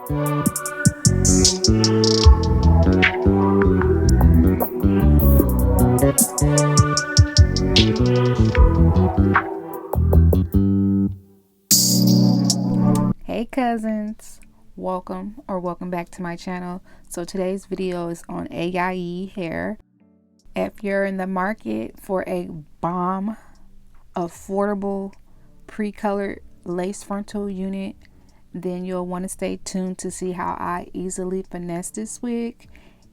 Hey cousins, welcome back to my channel. So today's video is on Ayiyi hair. If you're in the market for a bomb, affordable, pre-colored lace frontal unit, then you'll want to stay tuned to see how I easily finesse this wig.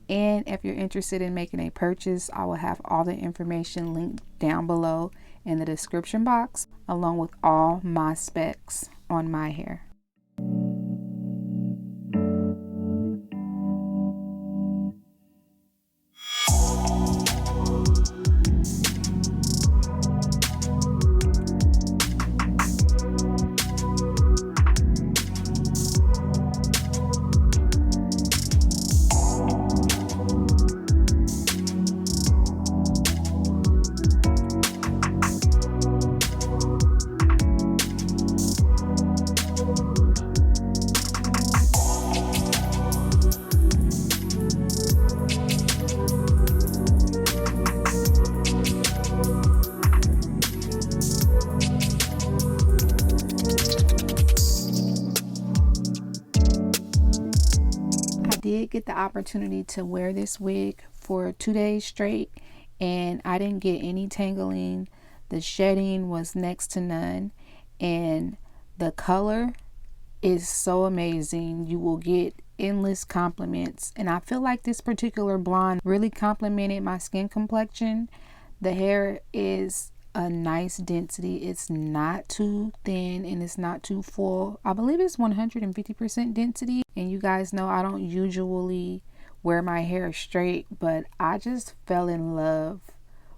And if you're interested in making a purchase, I will have all the information linked down below in the description box, along with all my specs on my hair. Did get the opportunity to wear this wig for 2 days straight, and I didn't get any tangling. The shedding was next to none, and the color is so amazing. You will get endless compliments, and I feel like this particular blonde really complimented my skin complexion. The hair is a nice density. It's not too thin and it's not too full. I believe it's 150% density, and you guys know I don't usually wear my hair straight, but I just fell in love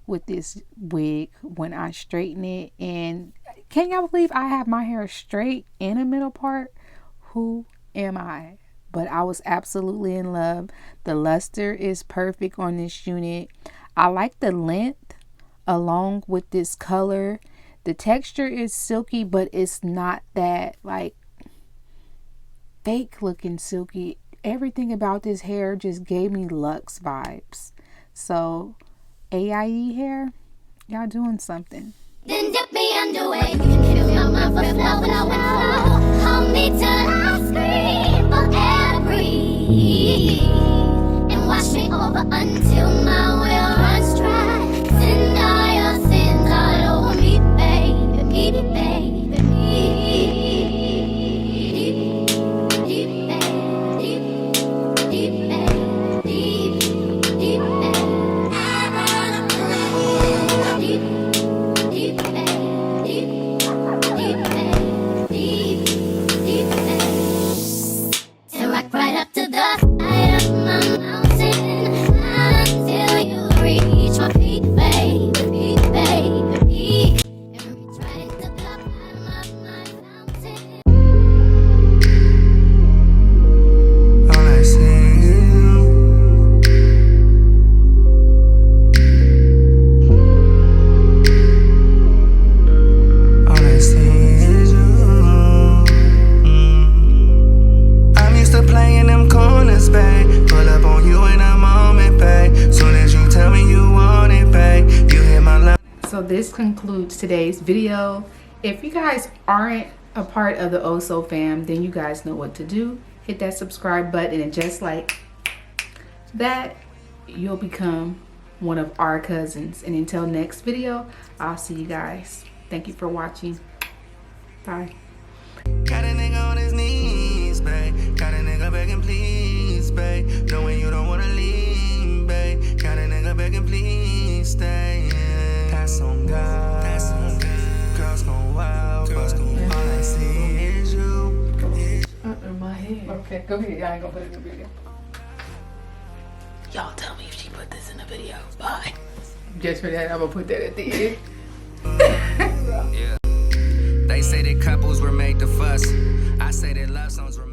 with this wig when I straighten it. And can y'all believe I have my hair straight in the middle part? Who am I? But I was absolutely in love. The luster is perfect on this unit. I like the length along with this color. The texture is silky, but it's not that like fake looking silky. Everything about this hair just gave me luxe vibes. So Ayiyi hair, y'all doing something. Then dip me underway. You can fill my mouth with flow. Hold me till I scream for air to breathe, and wash me over until my well runs dry. Send all your sins all over me, baby, baby, deep, deep, deep, deep, deep, deep, I wanna go deep, deep, deep, deep, deep, deep, and rock right up to the side of my mountain until you reach my feet, baby, baby, and reach right into the bottom of my fountain. All I see is you. All I see is you. I'm used to playing them corners, babe. Pull up on you in a moment, babe. Soon as you tell me you want it, babe, you hit my love. So this concludes today's video. If you guys aren't a part of the OhSo fam, then you guys know what to do. Hit that subscribe button, and just like that, you'll become one of our cousins. And until next video, I'll see you guys. Thank you for watching. Bye. Got a nigga on his knees, babe. Got a nigga begging, please, babe. Knowing you don't wanna leave, babe. Got a nigga begging, please stay. That's on God. That's on God. Girls gon' wild, but all I see is you. In my head. Okay, go ahead. I ain't gonna put it in the video. Y'all tell me if she put this in the video. Bye. Just for that, I'm gonna put that at the end. Yeah. They say that couples were made to fuss. I say that love songs were made